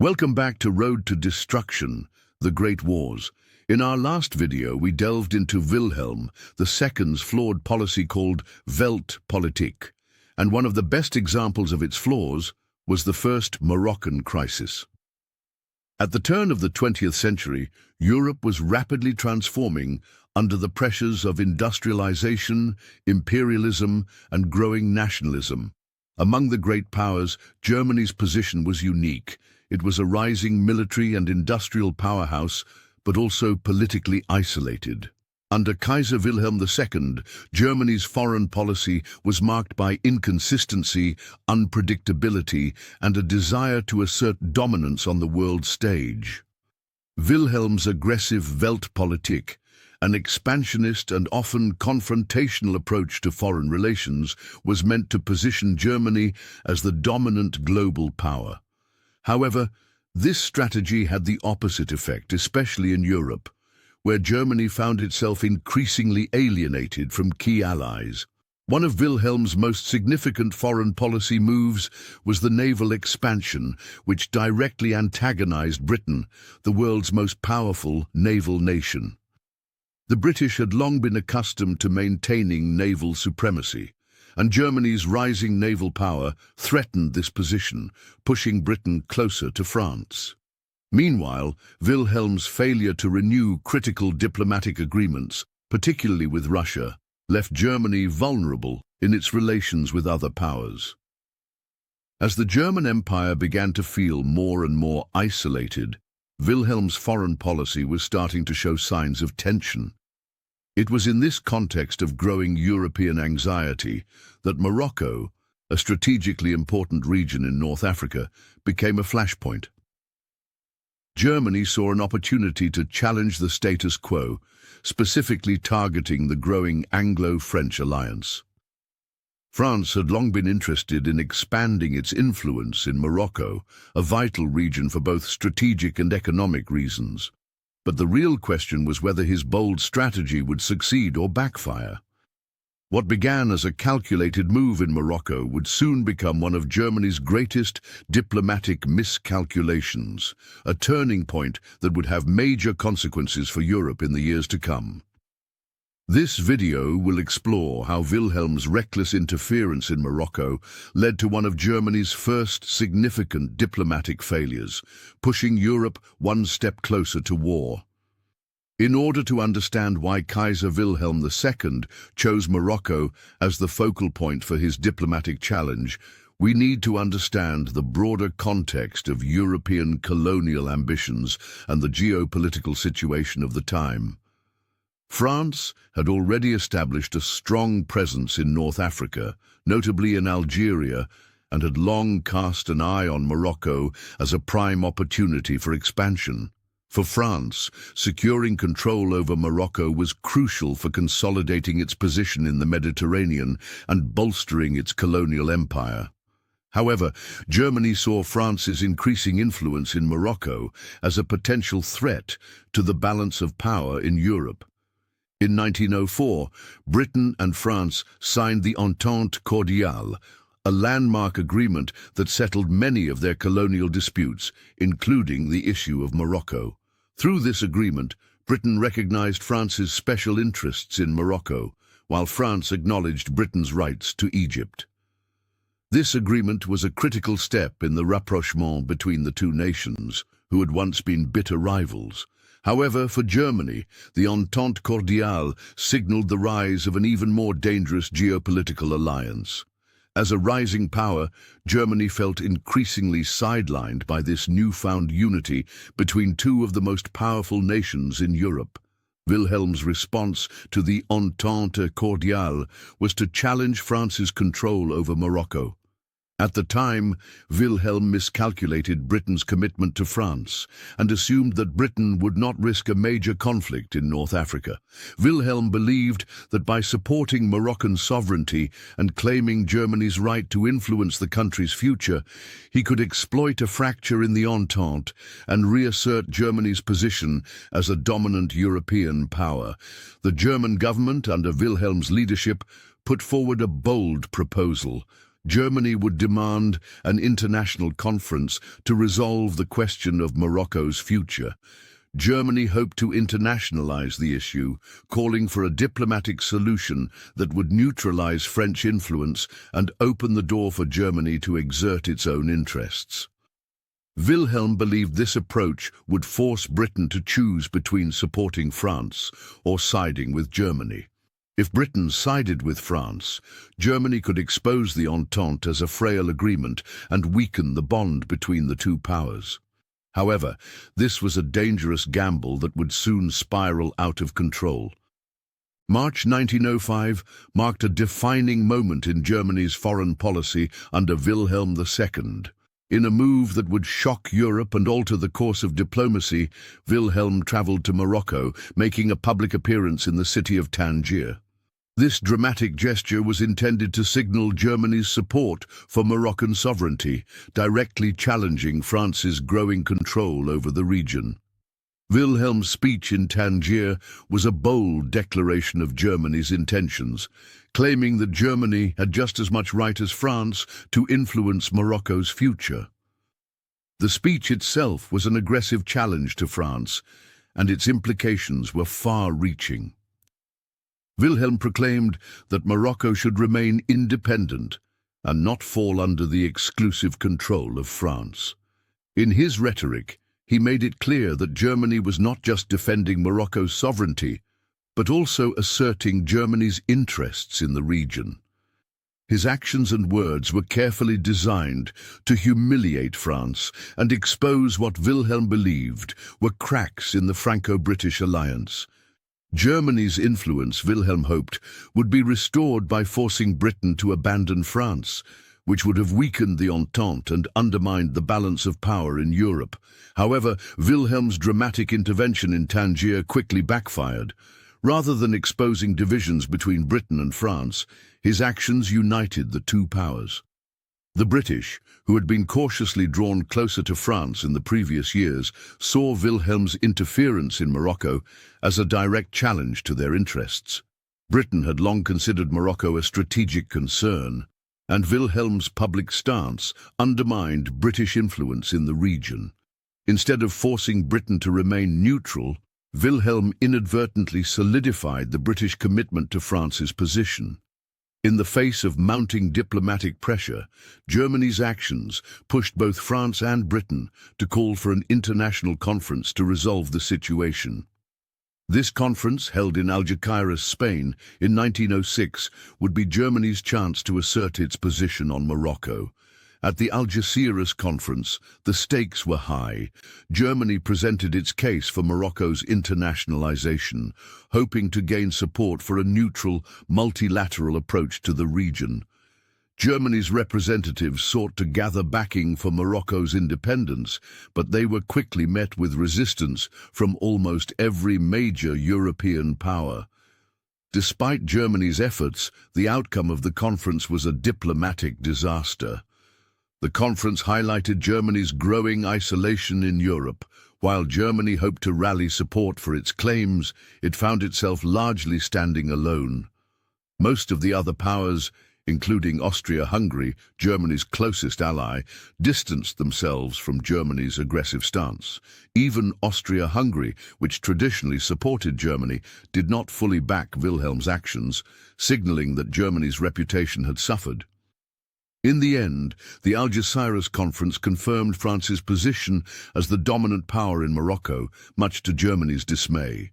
Welcome back to Road to Destruction, the Great Wars. In our last video, we delved into Wilhelm II's flawed policy called Weltpolitik, and one of the best examples of its flaws was the First Moroccan Crisis. At the turn of the 20th century, Europe was rapidly transforming under the pressures of industrialization, imperialism, and growing nationalism. Among the great powers, Germany's position was unique. It was a rising military and industrial powerhouse, but also politically isolated. Under Kaiser Wilhelm II, Germany's foreign policy was marked by inconsistency, unpredictability, and a desire to assert dominance on the world stage. Wilhelm's aggressive Weltpolitik, an expansionist and often confrontational approach to foreign relations, was meant to position Germany as the dominant global power. However, this strategy had the opposite effect, especially in Europe, where Germany found itself increasingly alienated from key allies. One of Wilhelm's most significant foreign policy moves was the naval expansion, which directly antagonized Britain, the world's most powerful naval nation. The British had long been accustomed to maintaining naval supremacy, and Germany's rising naval power threatened this position, pushing Britain closer to France. Meanwhile, Wilhelm's failure to renew critical diplomatic agreements, particularly with Russia, left Germany vulnerable in its relations with other powers. As the German Empire began to feel more and more isolated, Wilhelm's foreign policy was starting to show signs of tension. It was in this context of growing European anxiety that Morocco, a strategically important region in North Africa, became a flashpoint. Germany saw an opportunity to challenge the status quo, specifically targeting the growing Anglo-French alliance. France had long been interested in expanding its influence in Morocco, a vital region for both strategic and economic reasons. But the real question was whether his bold strategy would succeed or backfire. What began as a calculated move in Morocco would soon become one of Germany's greatest diplomatic miscalculations, a turning point that would have major consequences for Europe in the years to come. This video will explore how Wilhelm's reckless interference in Morocco led to one of Germany's first significant diplomatic failures, pushing Europe one step closer to war. In order to understand why Kaiser Wilhelm II chose Morocco as the focal point for his diplomatic challenge, we need to understand the broader context of European colonial ambitions and the geopolitical situation of the time. France had already established a strong presence in North Africa, notably in Algeria, and had long cast an eye on Morocco as a prime opportunity for expansion. For France, securing control over Morocco was crucial for consolidating its position in the Mediterranean and bolstering its colonial empire. However, Germany saw France's increasing influence in Morocco as a potential threat to the balance of power in Europe. In 1904, Britain and France signed the Entente Cordiale, a landmark agreement that settled many of their colonial disputes, including the issue of Morocco. Through this agreement, Britain recognized France's special interests in Morocco, while France acknowledged Britain's rights to Egypt. This agreement was a critical step in the rapprochement between the two nations, who had once been bitter rivals. However, for Germany, the Entente Cordiale signaled the rise of an even more dangerous geopolitical alliance. As a rising power, Germany felt increasingly sidelined by this newfound unity between two of the most powerful nations in Europe. Wilhelm's response to the Entente Cordiale was to challenge France's control over Morocco. At the time, Wilhelm miscalculated Britain's commitment to France and assumed that Britain would not risk a major conflict in North Africa. Wilhelm believed that by supporting Moroccan sovereignty and claiming Germany's right to influence the country's future, he could exploit a fracture in the Entente and reassert Germany's position as a dominant European power. The German government, under Wilhelm's leadership, put forward a bold proposal: Germany would demand an international conference to resolve the question of Morocco's future. Germany hoped to internationalize the issue, calling for a diplomatic solution that would neutralize French influence and open the door for Germany to exert its own interests. Wilhelm believed this approach would force Britain to choose between supporting France or siding with Germany. If Britain sided with France, Germany could expose the Entente as a frail agreement and weaken the bond between the two powers. However, this was a dangerous gamble that would soon spiral out of control. March 1905 marked a defining moment in Germany's foreign policy under Wilhelm II. In a move that would shock Europe and alter the course of diplomacy, Wilhelm traveled to Morocco, making a public appearance in the city of Tangier. This dramatic gesture was intended to signal Germany's support for Moroccan sovereignty, directly challenging France's growing control over the region. Wilhelm's speech in Tangier was a bold declaration of Germany's intentions, claiming that Germany had just as much right as France to influence Morocco's future. The speech itself was an aggressive challenge to France, and its implications were far-reaching. Wilhelm proclaimed that Morocco should remain independent and not fall under the exclusive control of France. In his rhetoric, he made it clear that Germany was not just defending Morocco's sovereignty, but also asserting Germany's interests in the region. His actions and words were carefully designed to humiliate France and expose what Wilhelm believed were cracks in the Franco-British alliance. Germany's influence, Wilhelm hoped, would be restored by forcing Britain to abandon France, which would have weakened the Entente and undermined the balance of power in Europe. However, Wilhelm's dramatic intervention in Tangier quickly backfired. Rather than exposing divisions between Britain and France, his actions united the two powers. The British, who had been cautiously drawn closer to France in the previous years, saw Wilhelm's interference in Morocco as a direct challenge to their interests. Britain had long considered Morocco a strategic concern, and Wilhelm's public stance undermined British influence in the region. Instead of forcing Britain to remain neutral, Wilhelm inadvertently solidified the British commitment to France's position. In the face of mounting diplomatic pressure, Germany's actions pushed both France and Britain to call for an international conference to resolve the situation. This conference, held in Algeciras, Spain, in 1906, would be Germany's chance to assert its position on Morocco. At the Algeciras conference, the stakes were high. Germany presented its case for Morocco's internationalization, hoping to gain support for a neutral, multilateral approach to the region. Germany's representatives sought to gather backing for Morocco's independence, but they were quickly met with resistance from almost every major European power. Despite Germany's efforts, the outcome of the conference was a diplomatic disaster. The conference highlighted Germany's growing isolation in Europe. While Germany hoped to rally support for its claims, it found itself largely standing alone. Most of the other powers, including Austria-Hungary, Germany's closest ally, distanced themselves from Germany's aggressive stance. Even Austria-Hungary, which traditionally supported Germany, did not fully back Wilhelm's actions, signaling that Germany's reputation had suffered. In the end, the Algeciras conference confirmed France's position as the dominant power in Morocco, much to Germany's dismay.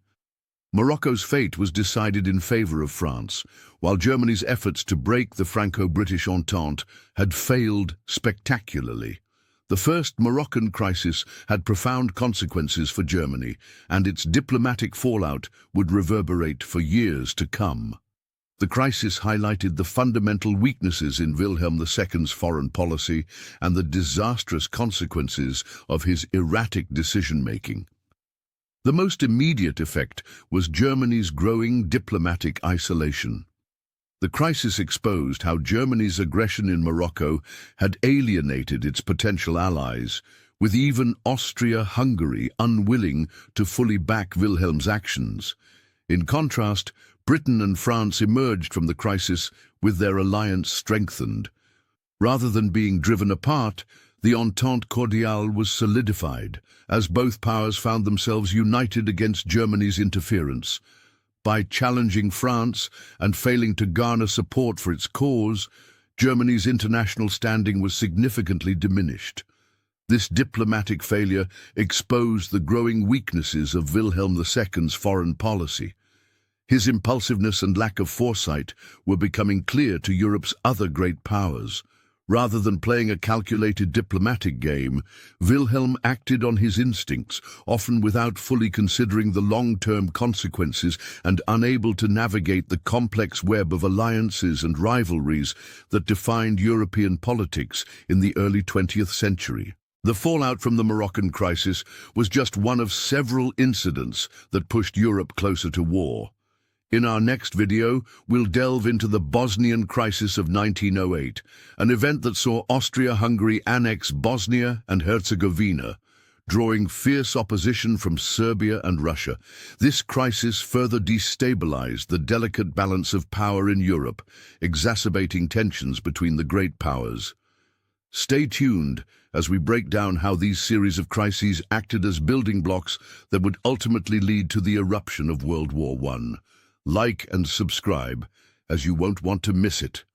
Morocco's fate was decided in favor of France, while Germany's efforts to break the Franco-British Entente had failed spectacularly. The First Moroccan crisis had profound consequences for Germany, and its diplomatic fallout would reverberate for years to come. The crisis highlighted the fundamental weaknesses in Wilhelm II's foreign policy and the disastrous consequences of his erratic decision-making. The most immediate effect was Germany's growing diplomatic isolation. The crisis exposed how Germany's aggression in Morocco had alienated its potential allies, with even Austria-Hungary unwilling to fully back Wilhelm's actions. In contrast, Britain and France emerged from the crisis with their alliance strengthened. Rather than being driven apart, the Entente Cordiale was solidified, as both powers found themselves united against Germany's interference. By challenging France and failing to garner support for its cause, Germany's international standing was significantly diminished. This diplomatic failure exposed the growing weaknesses of Wilhelm II's foreign policy. His impulsiveness and lack of foresight were becoming clear to Europe's other great powers. Rather than playing a calculated diplomatic game, Wilhelm acted on his instincts, often without fully considering the long-term consequences and unable to navigate the complex web of alliances and rivalries that defined European politics in the early 20th century. The fallout from the Moroccan crisis was just one of several incidents that pushed Europe closer to war. In our next video, we'll delve into the Bosnian crisis of 1908, an event that saw Austria-Hungary annex Bosnia and Herzegovina, drawing fierce opposition from Serbia and Russia. This crisis further destabilized the delicate balance of power in Europe, exacerbating tensions between the great powers. Stay tuned as we break down how these series of crises acted as building blocks that would ultimately lead to the eruption of World War I. Like and subscribe, as you won't want to miss it.